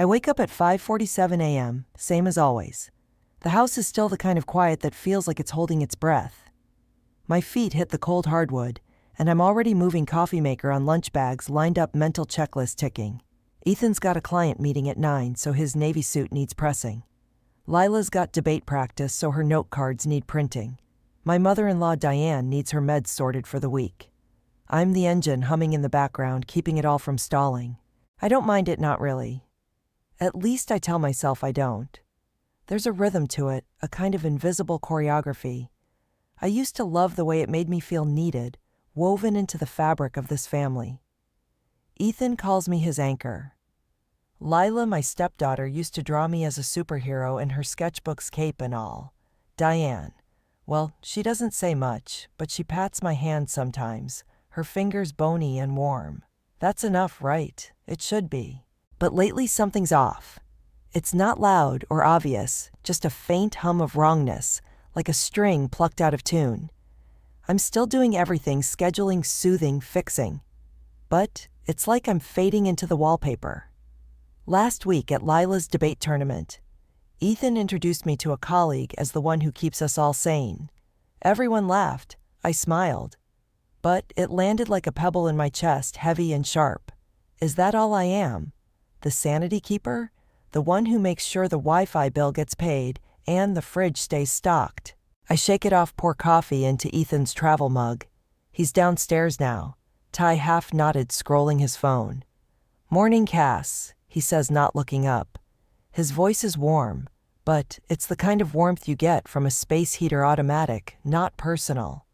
I wake up at 5:47 a.m., same as always. The house is still the kind of quiet that feels like it's holding its breath. My feet hit the cold hardwood, and I'm already moving coffee maker on lunch bags, lined up, mental checklist ticking. Ethan's got a client meeting at 9, so his navy suit needs pressing. Lila's got debate practice, so her note cards need printing. My mother-in-law Diane needs her meds sorted for the week. I'm the engine humming in the background, keeping it all from stalling. I don't mind it, not really. At least I tell myself I don't. There's a rhythm to it, a kind of invisible choreography. I used to love the way it made me feel needed, woven into the fabric of this family. Ethan calls me his anchor. Lila, my stepdaughter, used to draw me as a superhero in her sketchbook's cape and all. Diane. Well, she doesn't say much, but she pats my hand sometimes, her fingers bony and warm. That's enough, right? It should be. But lately something's off. It's not loud or obvious, just a faint hum of wrongness, like a string plucked out of tune. I'm still doing everything, scheduling, soothing, fixing. But it's like I'm fading into the wallpaper. Last week at Lila's debate tournament, Ethan introduced me to a colleague as the one who keeps us all sane. Everyone laughed. I smiled. But it landed like a pebble in my chest, heavy and sharp. Is that all I am? The sanity keeper? The one who makes sure the Wi-Fi bill gets paid and the fridge stays stocked? I shake it off, pour coffee into Ethan's travel mug. He's downstairs now, tie half-knotted, scrolling his phone. "Morning, Cass," he says, not looking up. His voice is warm, but it's the kind of warmth you get from a space heater automatic, not personal.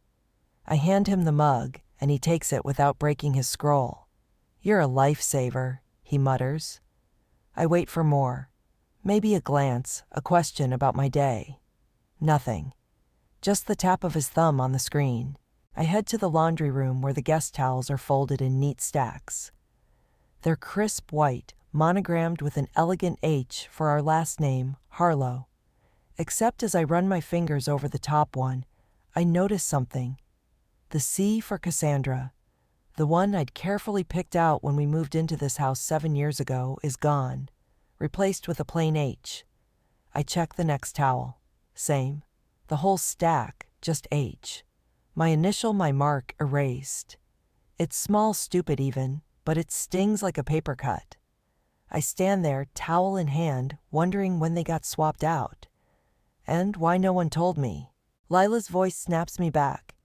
I hand him the mug, and he takes it without breaking his scroll. "You're a lifesaver," he mutters. I wait for more. Maybe a glance, a question about my day. Nothing. Just the tap of his thumb on the screen. I head to the laundry room where the guest towels are folded in neat stacks. They're crisp white, monogrammed with an elegant H for our last name, Harlow. Except as I run my fingers over the top one, I notice something. The C for Cassandra, the one I'd carefully picked out when we moved into this house 7 years ago, is gone, replaced with a plain H. I check the next towel. Same. The whole stack, just H. My initial, my mark, erased. It's small, stupid even, but it stings like a paper cut. I stand there, towel in hand, wondering when they got swapped out. And why no one told me. Lila's voice snaps me back.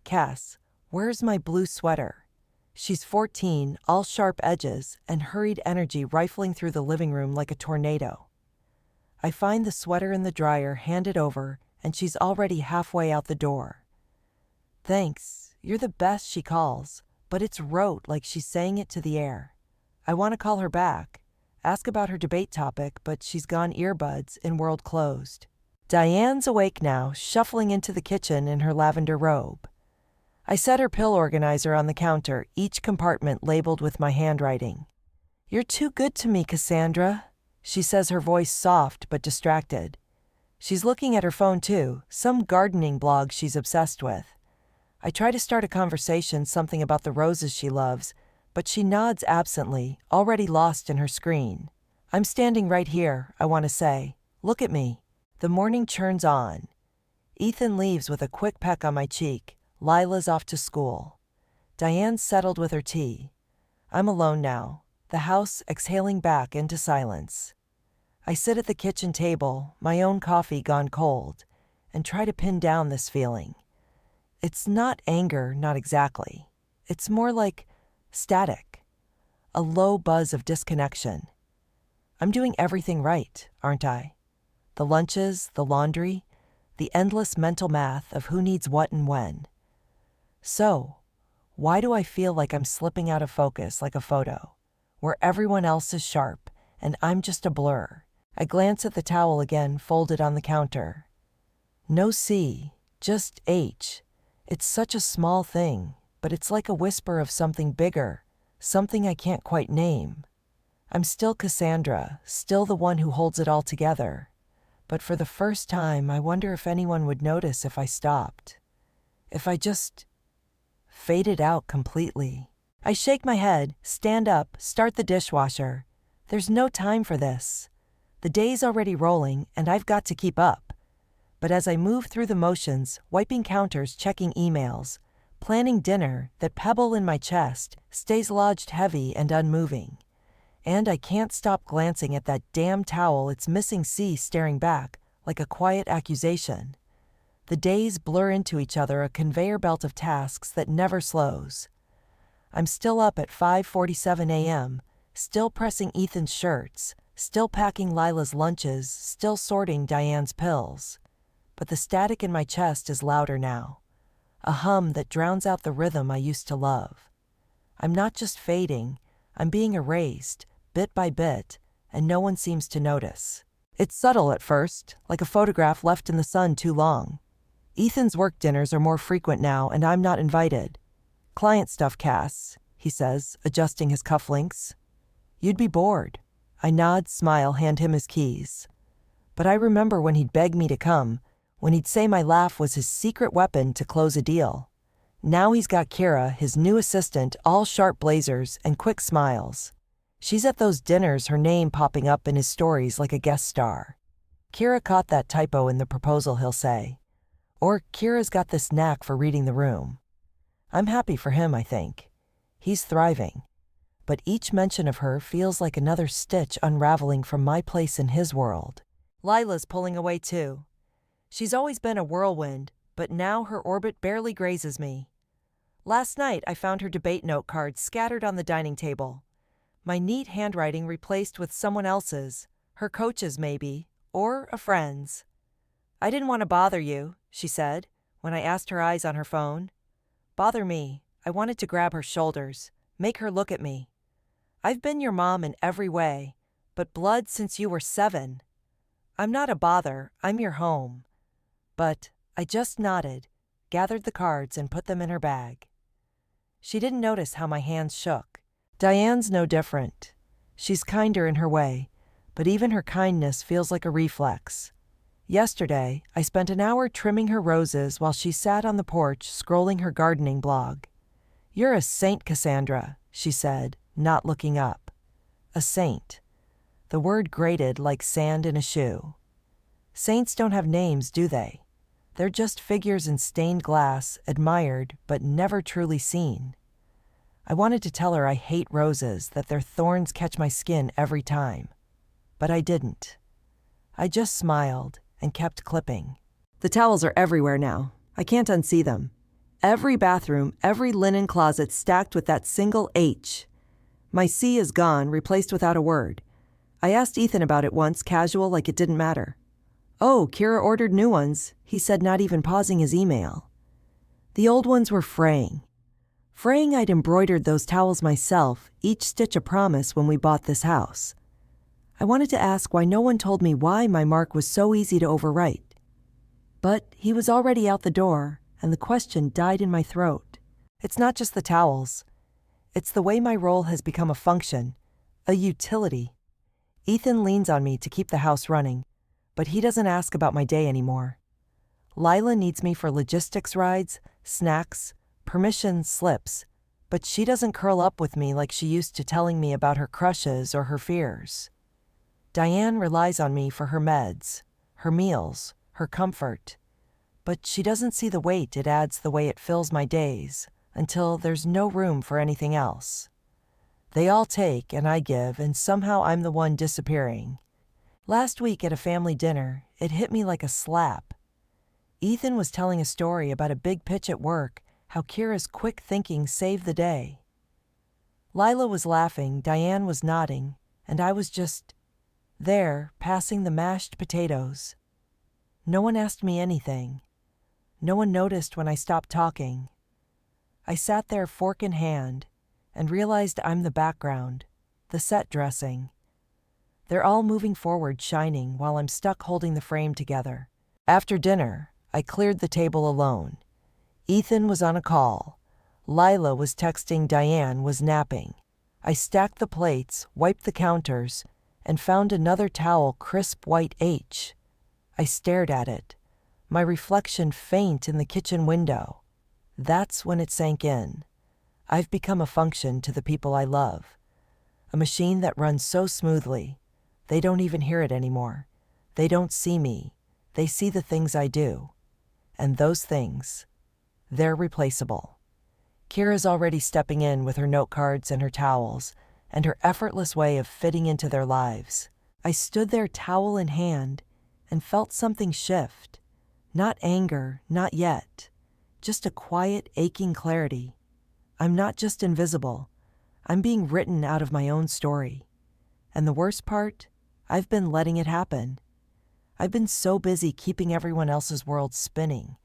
"Cass, where's my blue sweater?" She's 14, all sharp edges, and hurried energy rifling through the living room like a tornado. I find the sweater in the dryer, hand it over, and she's already halfway out the door. "Thanks, you're the best," she calls, but it's rote, like she's saying it to the air. I want to call her back, ask about her debate topic, but she's gone, earbuds in world closed. Diane's awake now, shuffling into the kitchen in her lavender robe. I set her pill organizer on the counter, each compartment labeled with my handwriting. "You're too good to me, Cassandra," she says, her voice soft but distracted. She's looking at her phone too, some gardening blog she's obsessed with. I try to start a conversation, something about the roses she loves, but she nods absently, already lost in her screen. I'm standing right here, I want to say. Look at me. The morning churns on. Ethan leaves with a quick peck on my cheek. Lila's off to school. Diane's settled with her tea. I'm alone now, the house exhaling back into silence. I sit at the kitchen table, my own coffee gone cold, and try to pin down this feeling. It's not anger, not exactly. It's more like static, a low buzz of disconnection. I'm doing everything right, aren't I? The lunches, the laundry, the endless mental math of who needs what and when. So, why do I feel like I'm slipping out of focus like a photo, where everyone else is sharp and I'm just a blur? I glance at the towel again, folded on the counter. No C, just H. It's such a small thing, but it's like a whisper of something bigger, something I can't quite name. I'm still Cassandra, still the one who holds it all together. But for the first time, I wonder if anyone would notice if I stopped. If I just faded out completely. I shake my head, stand up, start the dishwasher. There's no time for this. The day's already rolling, and I've got to keep up. But as I move through the motions, wiping counters, checking emails, planning dinner, that pebble in my chest stays lodged heavy and unmoving. And I can't stop glancing at that damn towel, its missing C staring back, like a quiet accusation. The days blur into each other, a conveyor belt of tasks that never slows. I'm still up at 5:47 a.m., still pressing Ethan's shirts, still packing Lila's lunches, still sorting Diane's pills. But the static in my chest is louder now, a hum that drowns out the rhythm I used to love. I'm not just fading, I'm being erased, bit by bit, and no one seems to notice. It's subtle at first, like a photograph left in the sun too long. Ethan's work dinners are more frequent now, and I'm not invited. Client stuff, Cass, he says, adjusting his cufflinks. You'd be bored. I nod, smile, hand him his keys. But I remember when he'd beg me to come, when he'd say my laugh was his secret weapon to close a deal. Now he's got Kira, his new assistant, all sharp blazers and quick smiles. She's at those dinners, her name popping up in his stories like a guest star. Kira caught that typo in the proposal, he'll say. Or Kira's got this knack for reading the room. I'm happy for him, I think. He's thriving. But each mention of her feels like another stitch unraveling from my place in his world. Lila's pulling away too. She's always been a whirlwind, but now her orbit barely grazes me. Last night I found her debate note cards scattered on the dining table. My neat handwriting replaced with someone else's, her coach's maybe, or a friend's. I didn't want to bother you, she said, when I asked her eyes on her phone. Bother me. I wanted to grab her shoulders, make her look at me. I've been your mom in every way, but blood since you were 7. I'm not a bother, I'm your home. But I just nodded, gathered the cards and put them in her bag. She didn't notice how my hands shook. Diane's no different. She's kinder in her way, but even her kindness feels like a reflex. Yesterday, I spent an hour trimming her roses while she sat on the porch scrolling her gardening blog. You're a saint, Cassandra, she said, not looking up. A saint. The word grated like sand in a shoe. Saints don't have names, do they? They're just figures in stained glass, admired but never truly seen. I wanted to tell her I hate roses, that their thorns catch my skin every time. But I didn't. I just smiled and kept clipping. The towels are everywhere now. I can't unsee them. Every bathroom, every linen closet stacked with that single H. My C is gone, replaced without a word. I asked Ethan about it once, casual, like it didn't matter. Oh, Kira ordered new ones, he said, not even pausing his email. The old ones were fraying. Fraying I'd embroidered those towels myself, each stitch a promise when we bought this house. I wanted to ask why no one told me why my mark was so easy to overwrite. But he was already out the door, and the question died in my throat. It's not just the towels. It's the way my role has become a function, a utility. Ethan leans on me to keep the house running, but he doesn't ask about my day anymore. Lila needs me for logistics rides, snacks, permission slips, but she doesn't curl up with me like she used to, telling me about her crushes or her fears. Diane relies on me for her meds, her meals, her comfort, but she doesn't see the weight it adds, the way it fills my days, until there's no room for anything else. They all take and I give, and somehow I'm the one disappearing. Last week at a family dinner, it hit me like a slap. Ethan was telling a story about a big pitch at work, how Kira's quick thinking saved the day. Lila was laughing, Diane was nodding, and I was just there, passing the mashed potatoes. No one asked me anything. No one noticed when I stopped talking. I sat there, fork in hand, and realized I'm the background, the set dressing. They're all moving forward, shining, while I'm stuck holding the frame together. After dinner, I cleared the table alone. Ethan was on a call. Lila was texting, Diane was napping. I stacked the plates, wiped the counters, and found another towel, crisp white H. I stared at it, my reflection faint in the kitchen window. That's when it sank in. I've become a function to the people I love. A machine that runs so smoothly, they don't even hear it anymore. They don't see me. They see the things I do. And those things, they're replaceable. Kira's already stepping in with her note cards and her towels, and her effortless way of fitting into their lives. I stood there towel in hand and felt something shift. Not anger, not yet. Just a quiet, aching clarity. I'm not just invisible. I'm being written out of my own story. And the worst part, I've been letting it happen. I've been so busy keeping everyone else's world spinning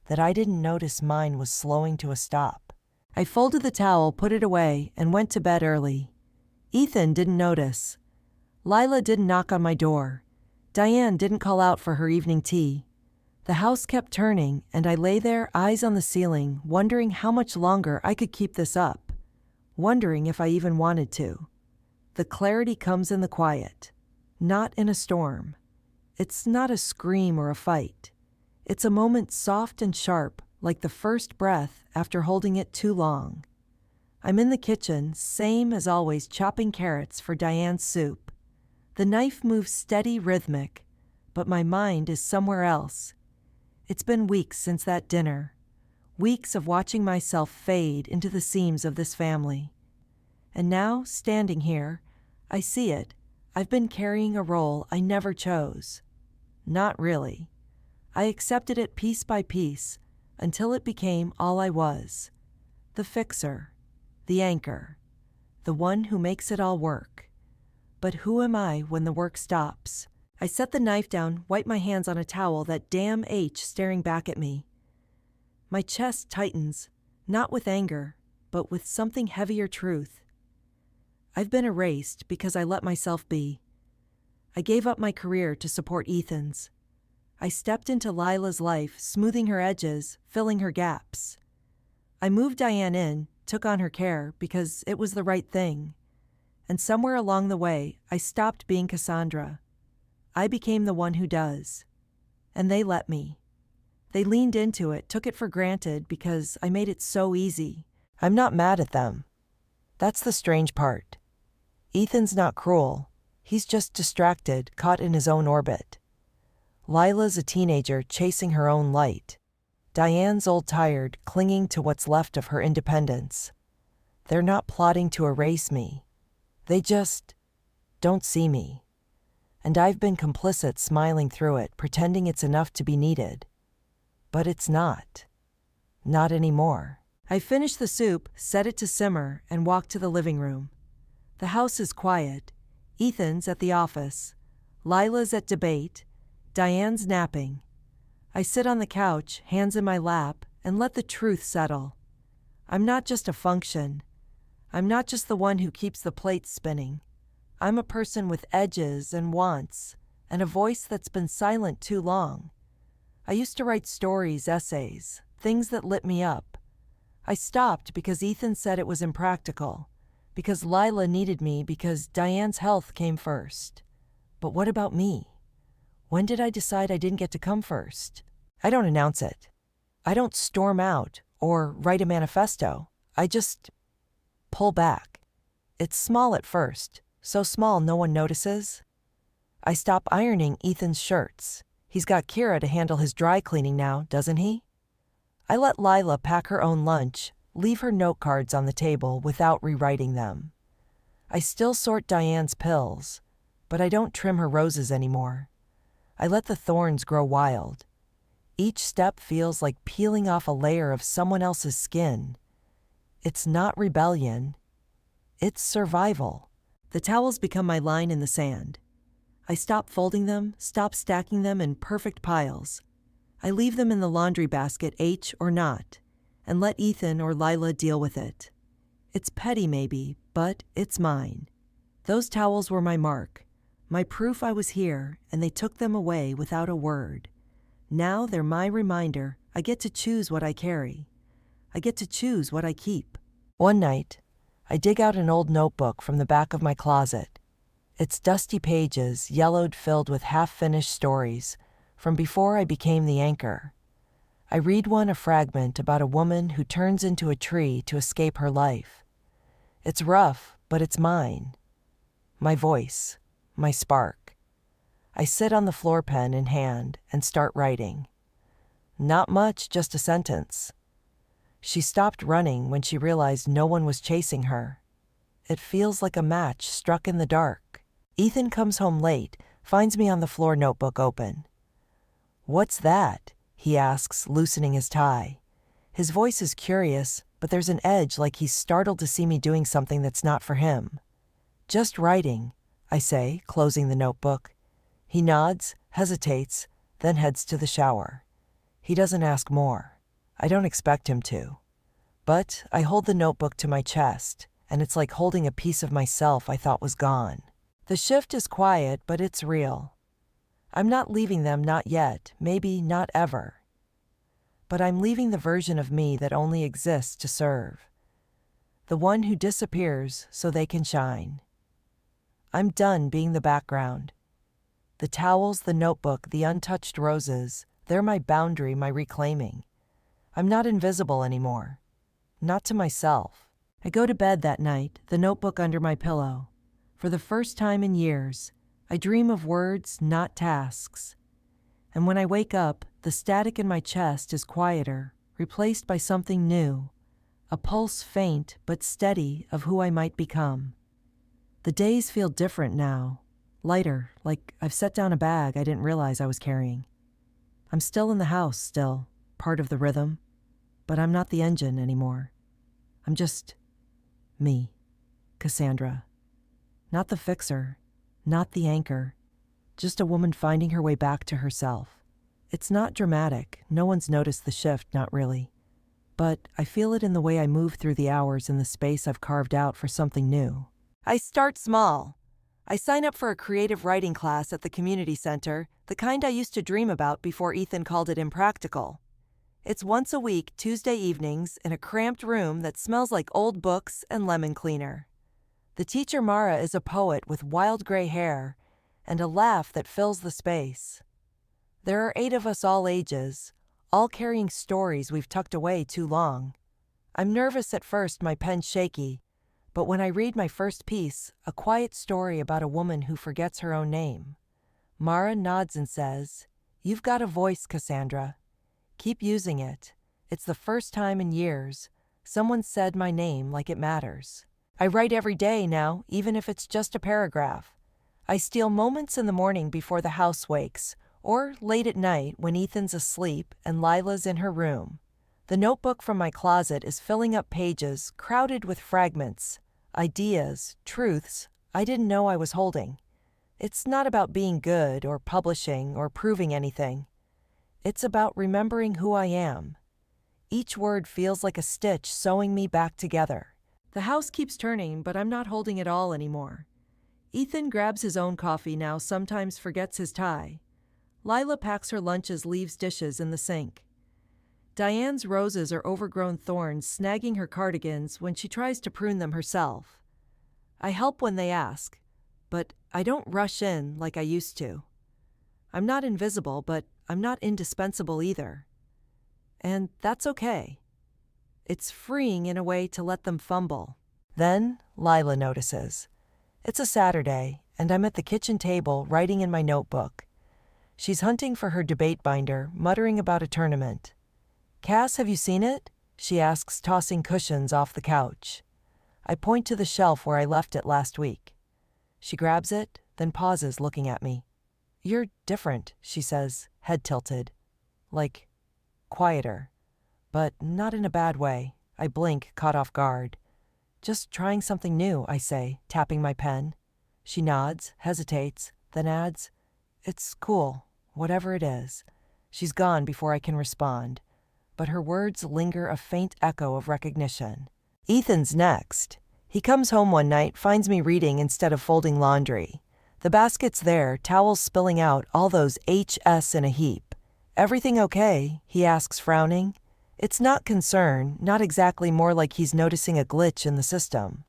that I didn't notice mine was slowing to a stop. I folded the towel, put it away, and went to bed early. Ethan didn't notice. Lila didn't knock on my door. Diane didn't call out for her evening tea. The house kept turning, and I lay there, eyes on the ceiling, wondering how much longer I could keep this up, wondering if I even wanted to. The clarity comes in the quiet, not in a storm. It's not a scream or a fight. It's a moment soft and sharp, like the first breath after holding it too long. I'm in the kitchen, same as always, chopping carrots for Diane's soup. The knife moves steady, rhythmic, but my mind is somewhere else. It's been weeks since that dinner, weeks of watching myself fade into the seams of this family. And now, standing here, I see it. I've been carrying a role I never chose. Not really. I accepted it piece by piece until it became all I was. The fixer, the anchor, the one who makes it all work. But who am I when the work stops? I set the knife down, wipe my hands on a towel, that damn H staring back at me. My chest tightens, not with anger, but with something heavier truth. I've been erased because I let myself be. I gave up my career to support Ethan's. I stepped into Lila's life, smoothing her edges, filling her gaps. I moved Diane in, took on her care because it was the right thing. And somewhere along the way, I stopped being Cassandra. I became the one who does. And they let me. They leaned into it, took it for granted because I made it so easy. I'm not mad at them. That's the strange part. Ethan's not cruel. He's just distracted, caught in his own orbit. Lila's a teenager chasing her own light. Diane's old tired, clinging to what's left of her independence. They're not plotting to erase me. They just don't see me. And I've been complicit, smiling through it, pretending it's enough to be needed. But it's not. Not anymore. I finished the soup, set it to simmer, and walked to the living room. The house is quiet. Ethan's at the office. Lila's at debate. Diane's napping. I sit on the couch, hands in my lap, and let the truth settle. I'm not just a function. I'm not just the one who keeps the plates spinning. I'm a person with edges and wants, and a voice that's been silent too long. I used to write stories, essays, things that lit me up. I stopped because Ethan said it was impractical, because Lila needed me, because Diane's health came first. But what about me? When did I decide I didn't get to come first? I don't announce it. I don't storm out or write a manifesto. I just pull back. It's small at first. So small no one notices. I stop ironing Ethan's shirts. He's got Kira to handle his dry cleaning now, doesn't he? I let Lila pack her own lunch, leave her note cards on the table without rewriting them. I still sort Diane's pills, but I don't trim her roses anymore. I let the thorns grow wild. Each step feels like peeling off a layer of someone else's skin. It's not rebellion. It's survival. The towels become my line in the sand. I stop folding them, stop stacking them in perfect piles. I leave them in the laundry basket, H or not, and let Ethan or Lila deal with it. It's petty maybe, but it's mine. Those towels were my mark, my proof I was here, and they took them away without a word. Now they're my reminder. I get to choose what I carry. I get to choose what I keep. One night, I dig out an old notebook from the back of my closet. Its dusty pages, yellowed, filled with half-finished stories from before I became the anchor. I read one, a fragment about a woman who turns into a tree to escape her life. It's rough, but it's mine. My voice. My spark. I sit on the floor, pen in hand, and start writing. Not much, just a sentence. She stopped running when she realized no one was chasing her. It feels like a match struck in the dark. Ethan comes home late, finds me on the floor, notebook open. "What's that?" he asks, loosening his tie. His voice is curious, but there's an edge, like he's startled to see me doing something that's not for him. "Just writing," I say, closing the notebook. He nods, hesitates, then heads to the shower. He doesn't ask more. I don't expect him to. But I hold the notebook to my chest, and it's like holding a piece of myself I thought was gone. The shift is quiet, but it's real. I'm not leaving them, not yet, maybe not ever. But I'm leaving the version of me that only exists to serve. The one who disappears so they can shine. I'm done being the background. The towels, the notebook, the untouched roses, they're my boundary, my reclaiming. I'm not invisible anymore. Not to myself. I go to bed that night, the notebook under my pillow. For the first time in years, I dream of words, not tasks. And when I wake up, the static in my chest is quieter, replaced by something new, a pulse faint but steady of who I might become. The days feel different now, lighter, like I've set down a bag I didn't realize I was carrying. I'm still in the house, still, part of the rhythm, but I'm not the engine anymore. I'm just me, Cassandra. Not the fixer, not the anchor, just a woman finding her way back to herself. It's not dramatic, no one's noticed the shift, not really. But I feel it in the way I move through the hours in the space I've carved out for something new. I start small. I sign up for a creative writing class at the community center, the kind I used to dream about before Ethan called it impractical. It's once a week, Tuesday evenings, in a cramped room that smells like old books and lemon cleaner. The teacher, Mara, is a poet with wild gray hair and a laugh that fills the space. There are 8 of us, all ages, all carrying stories we've tucked away too long. I'm nervous at first, my pen shaky, but when I read my first piece, a quiet story about a woman who forgets her own name, Mara nods and says, "You've got a voice, Cassandra. Keep using it. It's the first time in years someone said my name like it matters." I write every day now, even if it's just a paragraph. I steal moments in the morning before the house wakes, or late at night when Ethan's asleep and Lila's in her room. The notebook from my closet is filling up pages crowded with fragments, ideas, truths I didn't know I was holding. It's not about being good or publishing or proving anything. It's about remembering who I am. Each word feels like a stitch sewing me back together. The house keeps turning, but I'm not holding it all anymore. Ethan grabs his own coffee now, sometimes forgets his tie. Lila packs her lunches, leaves dishes in the sink. Diane's roses are overgrown thorns, snagging her cardigans when she tries to prune them herself. I help when they ask, but I don't rush in like I used to. I'm not invisible, but I'm not indispensable either. And that's okay. It's freeing in a way to let them fumble. Then Lila notices. It's a Saturday, and I'm at the kitchen table writing in my notebook. She's hunting for her debate binder, muttering about a tournament. "Cass, have you seen it?" she asks, tossing cushions off the couch. I point to the shelf where I left it last week. She grabs it, then pauses, looking at me. "You're different," she says, head tilted. Like, quieter. But not in a bad way. I blink, caught off guard. "Just trying something new," I say, tapping my pen. She nods, hesitates, then adds, "It's cool, whatever it is." She's gone before I can respond, but her words linger, a faint echo of recognition. Ethan's next. He comes home one night, finds me reading instead of folding laundry. The basket's there, towels spilling out, all those HS in a heap. "Everything okay?" he asks, frowning. It's not concern, not exactly, more like he's noticing a glitch in the system.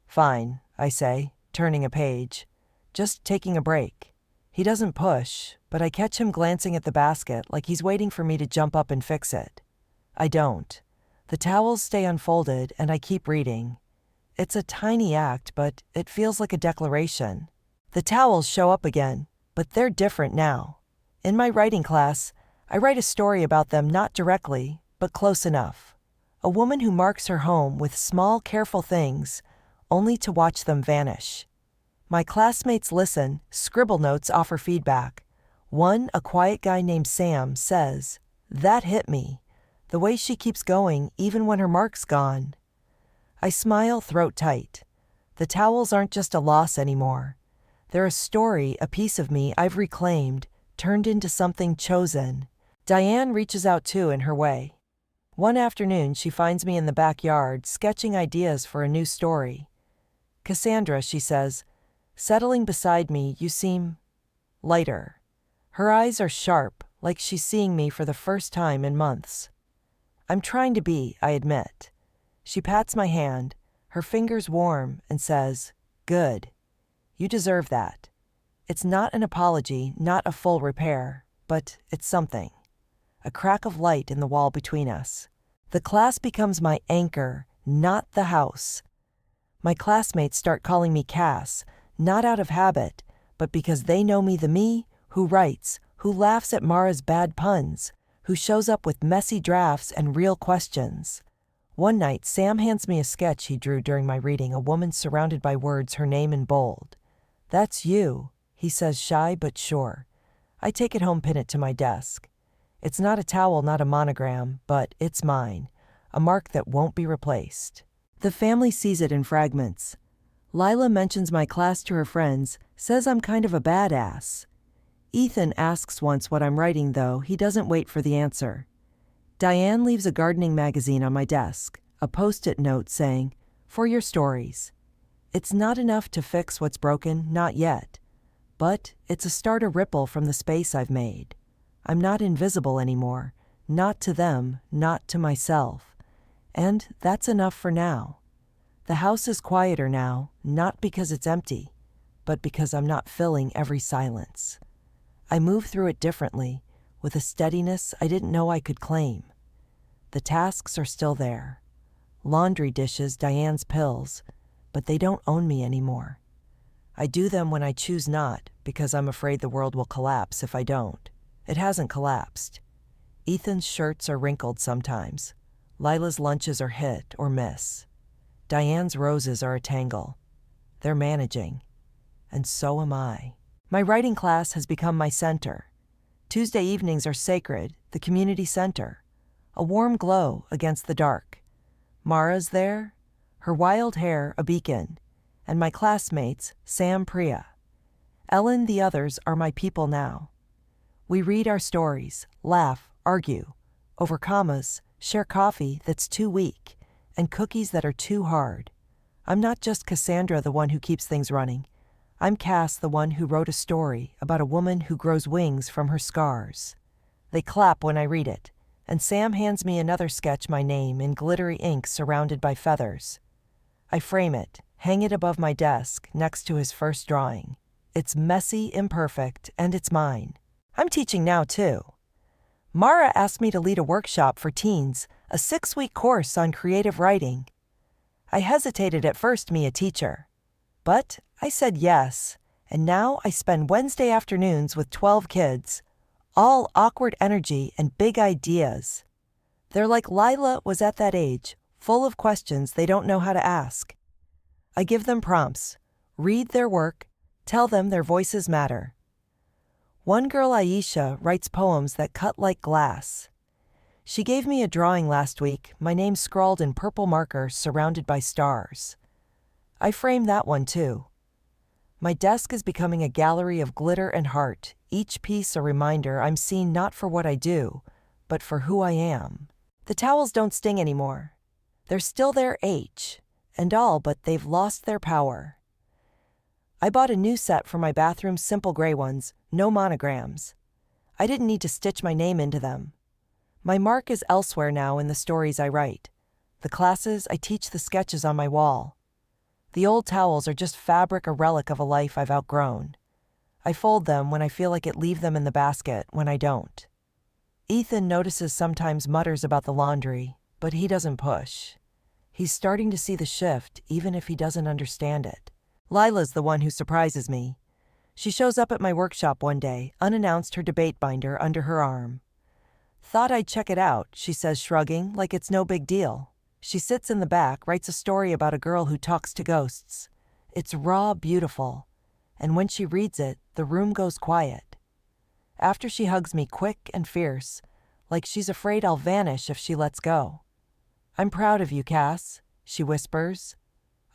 "Fine," I say, turning a page. "Just taking a break." He doesn't push, but I catch him glancing at the basket like he's waiting for me to jump up and fix it. I don't. The towels stay unfolded and I keep reading. It's a tiny act, but it feels like a declaration. The towels show up again, but they're different now. In my writing class, I write a story about them not directly, but close enough. A woman who marks her home with small, careful things, only to watch them vanish. My classmates listen, scribble notes offer feedback. One, a quiet guy named Sam, says, "That hit me. The way she keeps going even when her mark's gone." I smile, throat tight. The towels aren't just a loss anymore. They're a story, a piece of me I've reclaimed, turned into something chosen. Diane reaches out too in her way. One afternoon, she finds me in the backyard, sketching ideas for a new story. "Cassandra," she says, "settling beside me, you seem lighter." Her eyes are sharp, like she's seeing me for the first time in months. I'm trying to be, I admit. She pats my hand, her fingers warm, and says, "Good. You deserve that." It's not an apology, not a full repair, but it's something. A crack of light in the wall between us. The class becomes my anchor, not the house. My classmates start calling me Cass, not out of habit, but because they know me, the me who writes, who laughs at Mara's bad puns, who shows up with messy drafts and real questions. One night, Sam hands me a sketch he drew during my reading, a woman surrounded by words, her name in bold. "That's you," he says, shy but sure. I take it home, pin it to my desk. It's not a towel, not a monogram, but it's mine, a mark that won't be replaced. The family sees it in fragments. Lila mentions my class to her friends, says I'm kind of a badass. Ethan asks once what I'm writing, though he doesn't wait for the answer. Diane leaves a gardening magazine on my desk, a post-it note saying, "For your stories." It's not enough to fix what's broken, not yet. But it's a start, a ripple from the space I've made. I'm not invisible anymore, not to them, not to myself. And that's enough for now. The house is quieter now, not because it's empty, but because I'm not filling every silence. I move through it differently, with a steadiness I didn't know I could claim. The tasks are still there. Laundry dishes, Diane's pills, but they don't own me anymore. I do them when I choose not, because I'm afraid the world will collapse if I don't. It hasn't collapsed. Ethan's shirts are wrinkled sometimes. Lila's lunches are hit or miss. Diane's roses are a tangle. They're managing. And so am I. My writing class has become my center. Tuesday evenings are sacred, the community center. A warm glow against the dark. Mara's there, her wild hair a beacon, and my classmates, Sam, Priya. Ellen, the others are my people now. We read our stories, laugh, argue, over commas, share coffee that's too weak, and cookies that are too hard. I'm not just Cassandra, the one who keeps things running. I'm Cass, the one who wrote a story about a woman who grows wings from her scars. They clap when I read it, and Sam hands me another sketch, my name in glittery ink surrounded by feathers. I frame it, hang it above my desk next to his first drawing. It's messy, imperfect, and it's mine. I'm teaching now, too. Mara asked me to lead a workshop for teens, a 6-week course on creative writing. I hesitated at first, me a teacher. But I said yes, and now I spend Wednesday afternoons with 12 kids, all awkward energy and big ideas. They're like Lila was at that age, full of questions they don't know how to ask. I give them prompts, read their work, tell them their voices matter. One girl, Aisha, writes poems that cut like glass. She gave me a drawing last week, my name scrawled in purple marker surrounded by stars. I frame that one too. My desk is becoming a gallery of glitter and heart, each piece a reminder I'm seen not for what I do, but for who I am. The towels don't sting anymore. They're still there, and all, but they've lost their power. I bought a new set for my bathroom, simple gray ones, no monograms. I didn't need to stitch my name into them. My mark is elsewhere now in the stories I write. The classes, I teach the sketches on my wall. The old towels are just fabric, a relic of a life I've outgrown. I fold them when I feel like it, leave them in the basket when I don't. Ethan notices, sometimes mutters about the laundry, but he doesn't push. He's starting to see the shift, even if he doesn't understand it. Lila's the one who surprises me. She shows up at my workshop one day, unannounced, her debate binder under her arm. "Thought I'd check it out," she says, shrugging, like it's no big deal. She sits in the back, writes a story about a girl who talks to ghosts. It's raw, beautiful. And when she reads it, the room goes quiet. After she hugs me quick and fierce, like she's afraid I'll vanish if she lets go. "I'm proud of you, Cass," she whispers.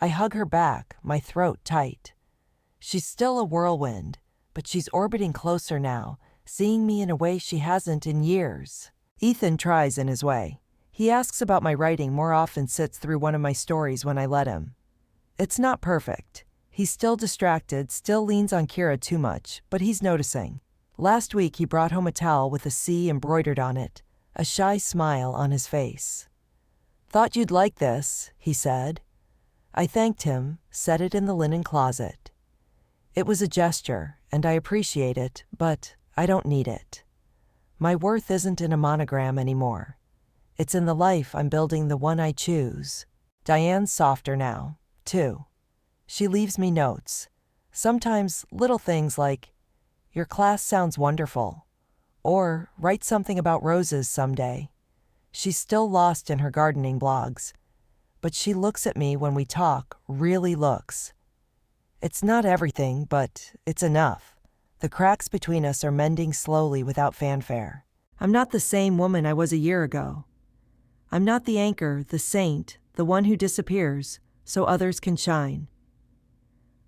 I hug her back, my throat tight. She's still a whirlwind, but she's orbiting closer now, seeing me in a way she hasn't in years. Ethan tries in his way. He asks about my writing more often, sits through one of my stories when I let him. It's not perfect. He's still distracted, still leans on Kira too much, but he's noticing. Last week he brought home a towel with a C embroidered on it, a shy smile on his face. "Thought you'd like this," he said. I thanked him, set it in the linen closet. It was a gesture, and I appreciate it, but I don't need it. My worth isn't in a monogram anymore. It's in the life I'm building, the one I choose. Diane's softer now, too. She leaves me notes. Sometimes little things like, "Your class sounds wonderful," or "Write something about roses someday." She's still lost in her gardening blogs, but she looks at me when we talk, really looks. It's not everything, but it's enough. The cracks between us are mending slowly without fanfare. I'm not the same woman I was a year ago. I'm not the anchor, the saint, the one who disappears so others can shine.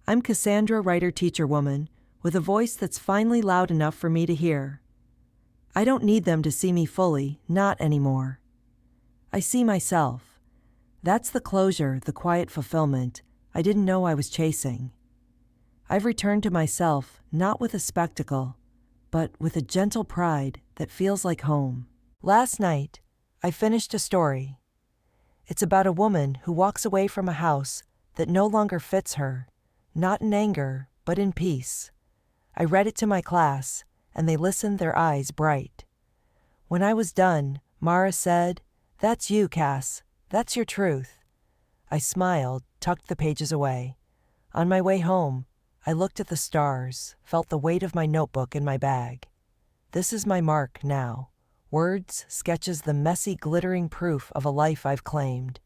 I'm Cassandra, writer-teacher woman, with a voice that's finally loud enough for me to hear. I don't need them to see me fully, not anymore. I see myself. That's the closure, the quiet fulfillment I didn't know I was chasing. I've returned to myself, not with a spectacle, but with a gentle pride that feels like home. Last night, I finished a story. It's about a woman who walks away from a house that no longer fits her, not in anger, but in peace. I read it to my class, and they listened, their eyes bright. When I was done, Mara said, "That's you, Cass. That's your truth." I smiled, tucked the pages away. On my way home, I looked at the stars, felt the weight of my notebook in my bag. This is my mark now. Words, sketches, the messy, glittering proof of a life I've claimed.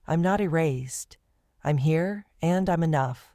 I'm not erased. I'm here, and I'm enough.